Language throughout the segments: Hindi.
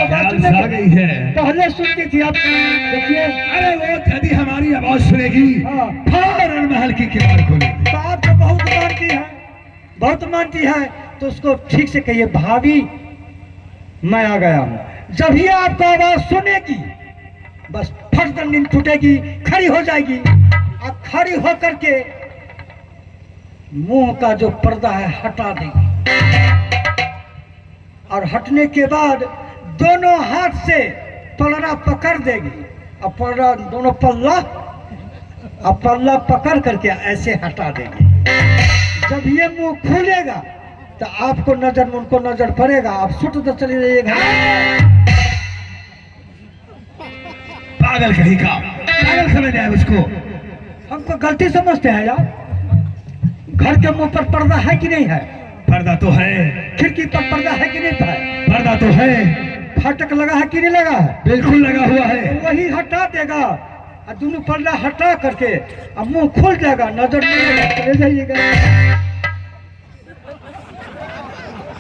आवाज आ गई है। पहले सुनती थी, अब देखिए। अरे वो यदि हमारी आवाज सुनेगी फौरन महल की किवाड़ खोले। बात तो बहुत मानती है, बहुत मानती है, तो उसको ठीक से कहिए भाभी मैं आ गया हूँ। जब ही आपको आवाज सुनेगी बस फट दंडिन फूटेगी, खड़ी हो जाएगी। अब खड़ी होकर के मुंह का जो पर्दा है हटा देगी, और हटने के बाद दोनों हाथ से पलड़ा पकड़ देगी। अब पलड़ा दोनों पल्ला पकड़ करके ऐसे हटा देगी। जब ये मुंह खुलेगा तो आपको नजर में उनको नजर पड़ेगा, आप सुट तो चले जाइएगा। पागल कहीं का, पागल समझ आए उसको। हमको गलती समझते हैं यार। घर के मुंह पर पर्दा है कि नहीं है? पर्दा तो है। खिड़की पर पर्दा है कि नहीं है? पर्दा तो है। फाटक लगा है कि नहीं लगा है? बिल्कुल लगा हुआ है। वही हटा देगा और दोनों पर्दा हटा करके अब मुंह खुल जाएगा, नजर मिलेगा, चले जाइएगा।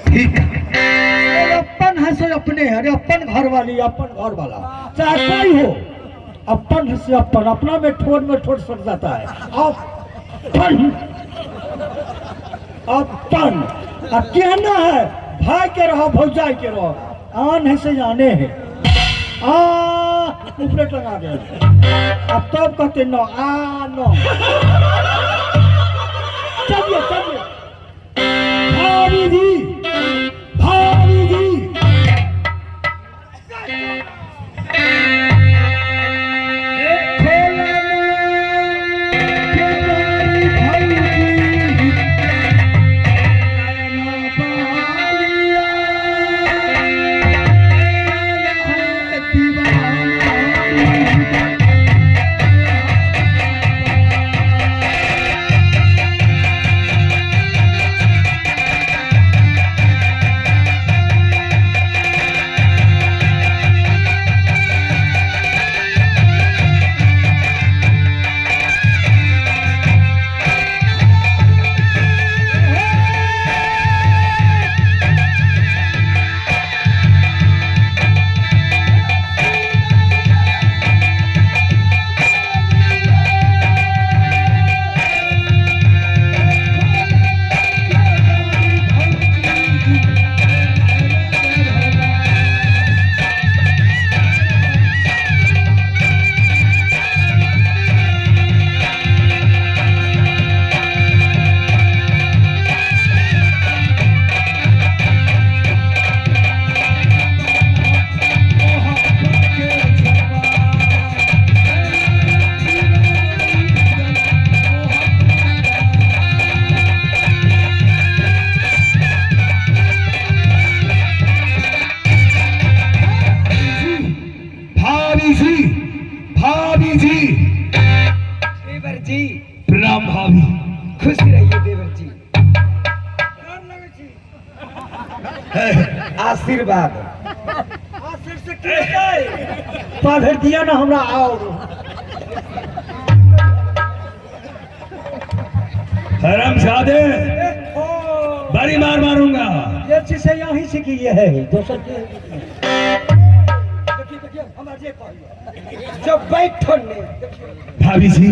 ठीक। अपन है सो अपने है, अरे अपन घर वाली, अपन घर वाला चाहे कोई हो, अपन है से अपन, अपना में ठोर सट जाता है। अपन अपन अब कहना है भाई के रहो भौजाई के रहो, आन है से आने है ऊपर टंगा दे। अब तब कहते नो नो चलिए चलिए भाभी जी, भाभी जी। प्रणाम भाभी। खुश रहिए देवर जी। आशीर्वाद पाभर दिया ना हमरा। आओ हरामजादे, बड़ी मार मारूंगा। ये चीज से यहीं सीखी है दोसर के। जब बैठो भाभी जी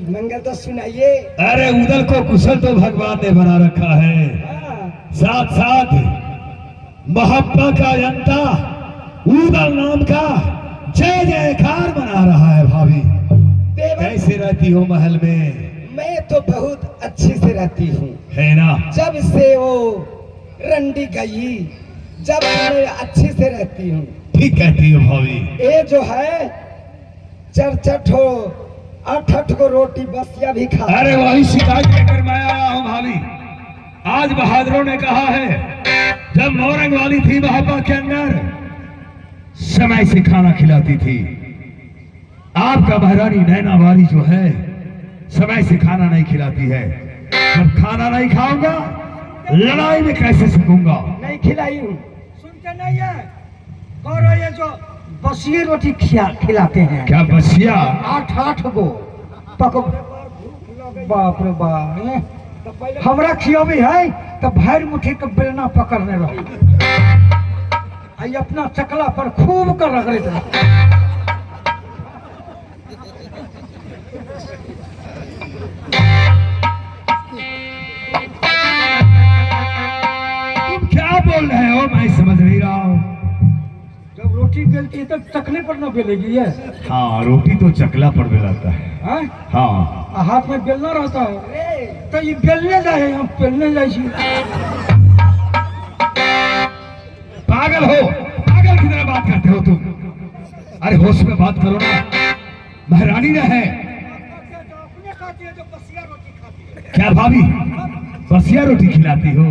मंगल तो सुनाइए। अरे उदल को कुशल तो भगवान ने बना रखा है, साथ साथ मोहब्बत का यंता उदल नाम का जय जयकार बना रहा है। भाभी कैसे रहती हो महल में? मैं तो बहुत अच्छी से रहती हूँ, है ना? जब से वो रंडी गई, जब मैं अच्छी से रहती हूँ। ठीक कहती हो भाभी। ये जो है चरचट हो 8-8 को रोटी बसिया भी खा। अरे वही शिकायत लेकर मैं आया हूँ भाभी। आज बहादुरों ने कहा है जब मोरंग वाली थी महापा के अंदर समय से खाना खिलाती थी, आपका महारानी नैना वाली जो है समय से खाना नहीं खिलाती है। जब खाना नहीं खाऊंगा लड़ाई में कैसे सकूंगा? नहीं खिलाई हूँ। सुनते नहीं है और ये जो बसिए रोटी खिलाते हैं। क्या बसिया? 8-8 गो पको। बाप रे बाप, हमरा खियो भी है तो भैर मुट्ठी के बेलना पकड़ने रहो, आई अपना चकला पर खूब कर रगड़े थे। तुम क्या बोल रहे हो? मैं समझ नहीं रहा हूँ। जब रोटी बेलती है तब चकले पर न बेलेगी है। हाँ, रोटी तो चकला पर बेलाता है। हाँ? हाँ, हाथ में बेलना रहता है तो ये बेलने जाए, हम बेलने जाए। पागल हो, पागल की तरह बात करते हो तुम। अरे होश में बात करो ना, महारानी न है क्या? भाभी बसिया रोटी खिलाती हो?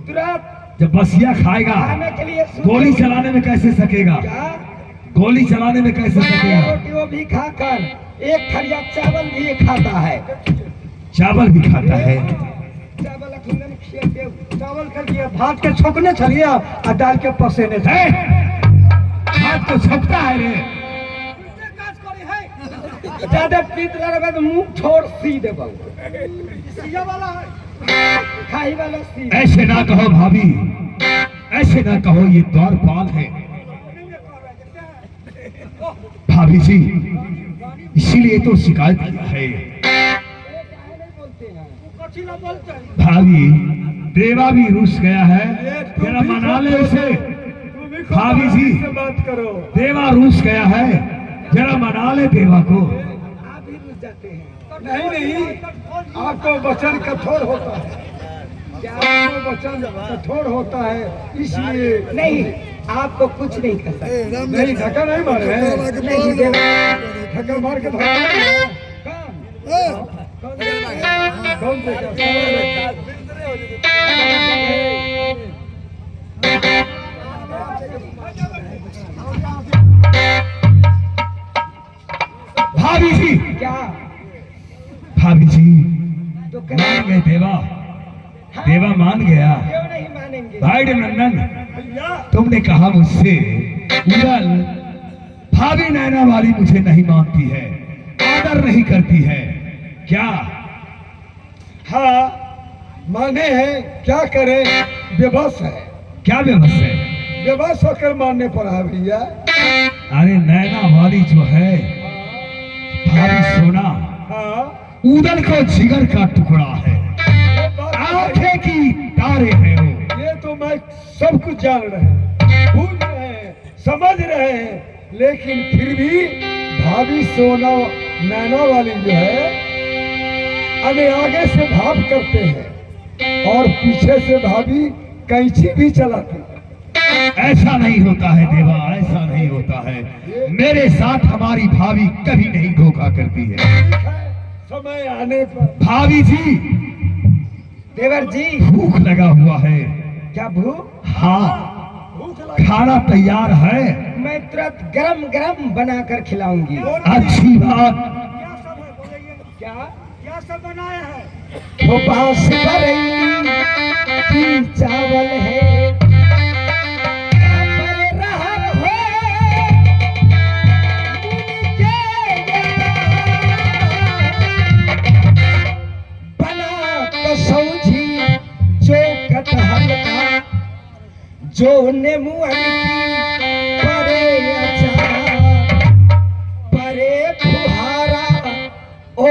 तुरंत जब बसिया खाएगा खाने के लिए गोली चलाने में कैसे सकेगा? क्या? गोली चलाने में कैसे सकेगा? रोटी वो भी खाकर एक थरिया चावल भी खाता है। चावल भी खाता है? चावल अखुंदन खिया के चावल कर दिया, भात के छोकने छलिया और डाल के पसेने थे। हाथ को छपता है रे। ज्यादा पीत रहा तो मुंह छोड़ सी दे खाई वाला सी। ऐसे ना कहो भाभी, ऐसे ना कहो, ये द्वारपाल है। भाभी जी इसीलिए तो शिकायत किया है। भाभी देवा भी रुस गया है, जरा मना ले उसे। भाभी जी बात करो। देवा रुस गया है, जरा मना ले देवा को। आप भी रुस जाते हैं। नहीं, आपको वचन कठोर होता है, आपको वचन कठोर होता है, इसलिए नहीं, आपको कुछ नहीं कर सकते। नहीं धक्का नहीं मारे हैं। नहीं देवा, धक्का मार के कौन भाभी जी, क्या भाभी जी तो मान गए देवा, देवा मान गया। क्यों नहीं मानेंगे? भाई नंदन तुमने कहा मुझसे उदल भाभी नैना वाली मुझे नहीं मानती है, आदर नहीं करती है, क्या? हाँ माने हैं, क्या करें, बेबस है। क्या व्यवस्था है? बेबस होकर मानने पर है भैया। अरे नैना वाली जो है भाभी सोना हाँ उदल को जिगर का टुकड़ा है, आंखें की तारे हैं वो। ये तो मैं सब कुछ जान रहे हैं, भूल रहे हैं, समझ रहे हैं, लेकिन फिर भी भाभी सोना नैना वाली जो है अभी आगे से भाव करते हैं और पीछे से भाभी कैंची भी चलाती है। ऐसा नहीं होता है देवा, ऐसा नहीं होता है। मेरे साथ हमारी भाभी कभी नहीं धोखा करती है। समय आने पर भाभी जी देवर जी, भूख लगा हुआ है। क्या भूख? हाँ, भूख लगी। खाना तैयार है। मैं तुरंत गरम गरम बनाकर खिलाऊंगी। अच्छी बात। क्या क्या सब बनाया है? वो बांस बरई की चावल है, पर रहर हो बना कसौजी जो कटहल का, जो नेमुअन की परे अचार, परे फुहारा ओ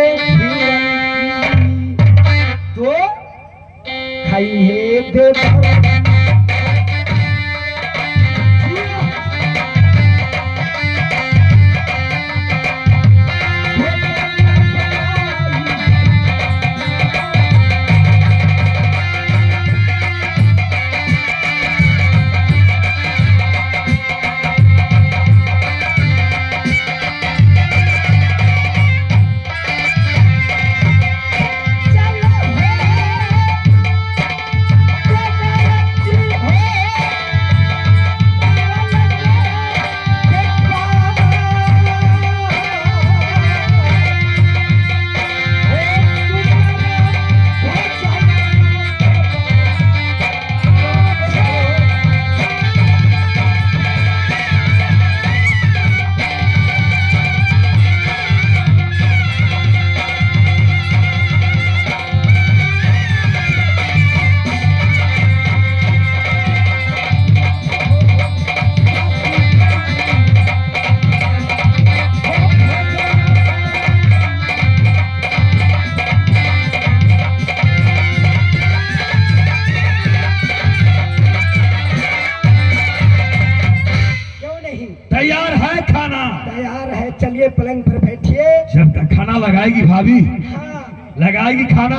चलिए पलंग पर बैठिए। जब तक खाना लगाएगी भाभी, हाँ लगाएगी खाना।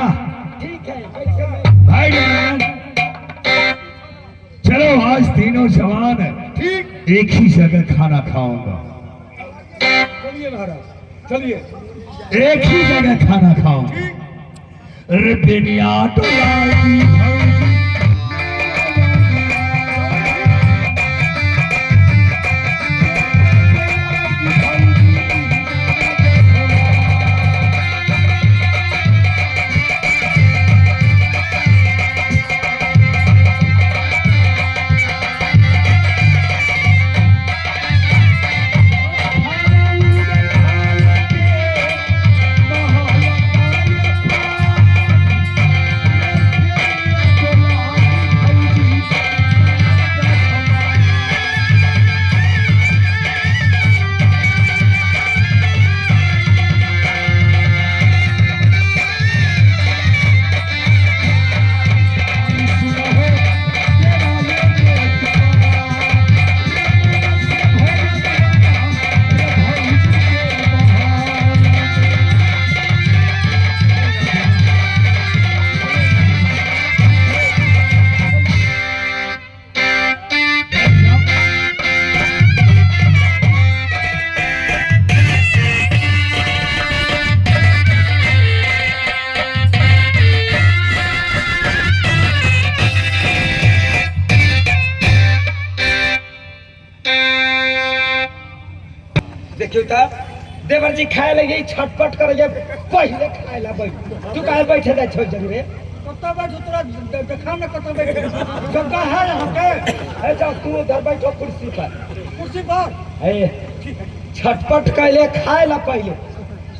ठीक है, बैठिए मैं। भाई जवान, चलो आज तीनों जवान ठीक, एक ही जगह खाना खाऊंगा। चलिए महाराज चलिए। एक ही जगह खाना खाऊंगा। अरे बेनिया तो लागी भौजी, देखियो तो देवर जी खाए लगे छटपट कर जे पहले खाए ला बैठ। तू काहे बैठे जा छोड़ जरूर कत्ता बैठो तोरा देखा ना कत्ता बैठो जब का है यहाँ के ए जा तू उधर बैठो कुर्सी पर। कुर्सी पर ए छटपट कैले खाए ला पहले।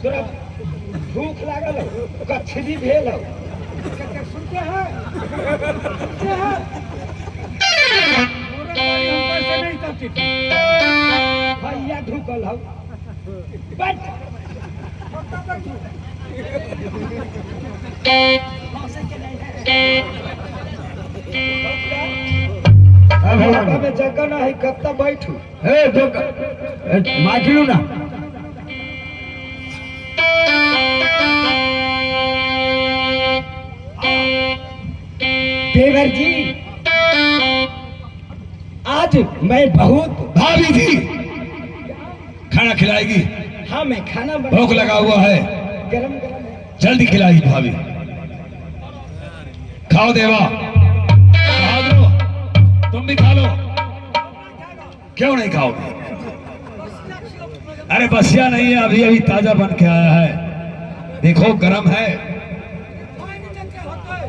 तोरा भूख लागल हो, ओका छिदी भेल हो। सुनते हैं सुनते हैं हम ऐसे नहीं करते थे। भैया ढुकल हो बैठ। कत्ता बैठो अब में जगह ना है, कत्ता बैठू। ए दो माखिलू ना। देवर जी आज मैं बहुत भाभी जी खाना खिलाएगी। हाँ मैं खाना बना भूख लगा हुआ है, गरम गरम है। जल्दी खिलाएगी भाभी। खाओ देवा, खा दो, तुम भी खा लो। क्यों नहीं खाओगे? अरे बसिया नहीं है, अभी अभी ताजा बन के आया है। देखो गरम है।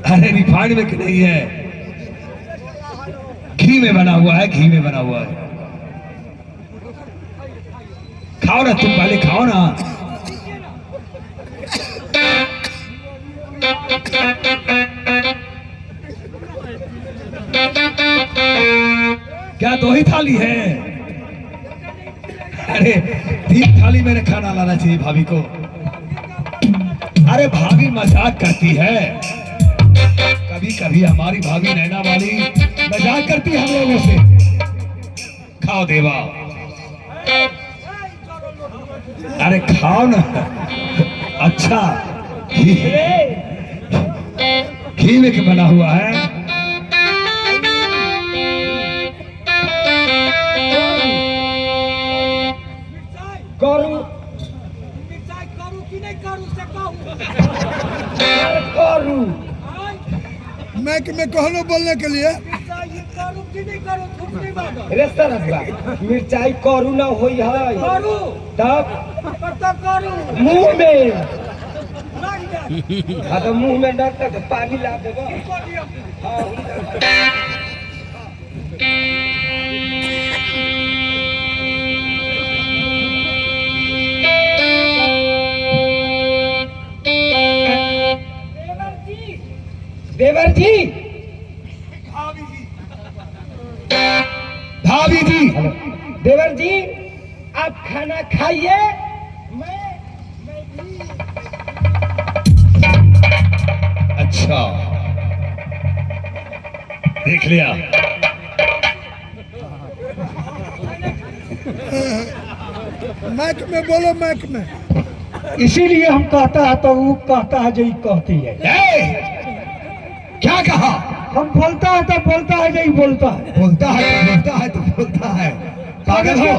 अरे रिफाइंड में कि नहीं है, घी में बना हुआ है, घी में बना हुआ है। खाओ ना, तुम पहले खाओ ना। क्या दो ही थाली है? अरे 3 थाली मेरे खाना लाना चाहिए भाभी को। अरे भाभी मजाक करती है, कभी कभी हमारी भाभी नैना वाली मजाक करती है हम लोगों से। खाओ देवा, अरे खाओ ना। अच्छा घी में क्या बना हुआ है? करू मिर्चाई करू कि नहीं करू से कहूं। करू मैं कहलो बोलने के लिए मिर्चाई करू कि नहीं करू थूक नहीं मारो। रे सरसबा मिर्चाई करू ना होई है करू तब पत्ता करू मुंह में। लग जा हाँ तो मुंह में डरता तो पानी ला देबो। हाँ देवर जी भाभी जी देवर जी आप खाना खाइए। अच्छा देख लिया। मैक में बोलो, मैक में। इसीलिए हम कहता है तो वो कहता है जो ये कहती है। क्या कहा? हम बोलता है तो बोलता है जो ये बोलता है। बोलता है तो बोलता है। पागल हो?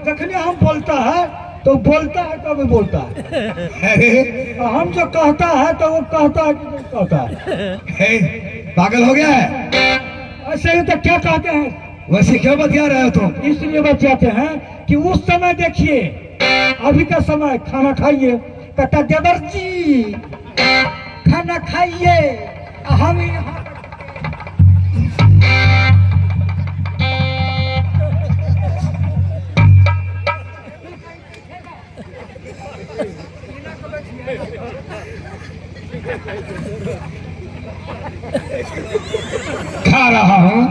जखने हम बोलता है तो बोलता है तो भी बोलता है। अरे हम जो कहता है तो वो कहता है कि नहीं कहता है। हे, पागल हो गया है? ऐसे ही तो क्या कहते हैं, वैसे क्यों बतिया रहे हो तुम? इसलिए बचाते हैं कि उस समय देखिए, अभी का समय खाना खाइए, कहता देवर जी खाना खाइए, हम यहाँ खा रहा हूँ,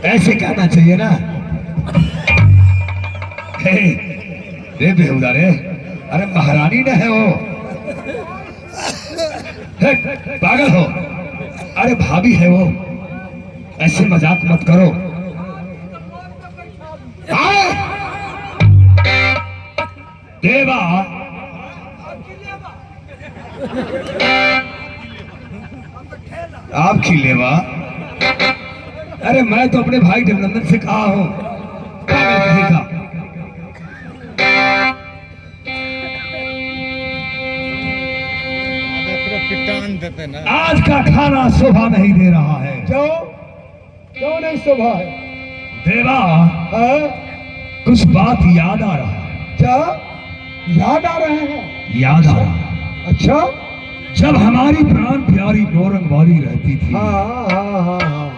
ऐसे कहना चाहिए ना। हे, रे बेहुदा रे, अरे महारानी न है वो। हे, पागल हो? अरे भाभी है वो, ऐसे मजाक मत करो। देवा, आपकी लेवा? अरे मैं तो अपने भाई देवनंदन से कहा हूं, पागल कहीं का। आज का खाना शोभा नहीं दे रहा है। क्यों नहीं शोभा है? देवा, हाँ? कुछ बात याद आ रहा है। क्या याद आ रहे हैं? याद आ रहा है। अच्छा, जब हमारी प्राण प्यारी नौरंग वाली रहती थी, हाँ।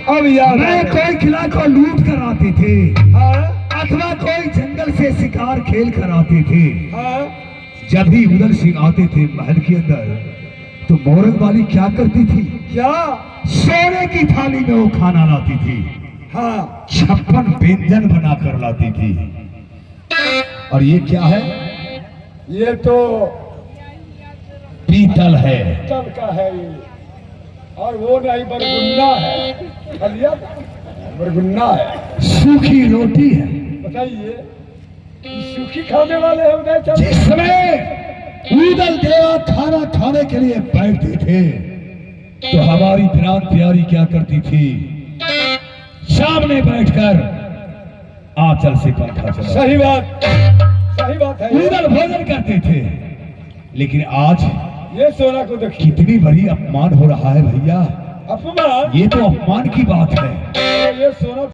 अब याद मैं कोई किला को लूट कर आते थे, अथवा कोई जंगल से शिकार खेल कर आते थे। जब भी उदल सिंह आते थे महल के अंदर, तो नौरंग वाली क्या करती थी? क्या? सोने की थाली में वो खाना लाती थी। हाँ, 56 व्यंजन बना कर लाती थी। और ये क्या है? ये तो पीतल है। चल का है ये, और वो नहीं बरगुन्ना है। खलिया बरगुन्ना है। सूखी रोटी है। बताइए, सूखी खाने वाले हैं उन्हें चल। जिस समय उदल देवा खाना खाने के लिए बैठते थे, तो हमारी प्राण प्यारी क्या करती थी? सामने बैठकर आंचल से पंखा चला। सही बात है। उदल भोजन करते थे। लेकिन आज ये सोना को देखिए, कितनी बड़ी अपमान हो रहा है भैया। अपमान? ये तो अपमान की बात है। ये सोना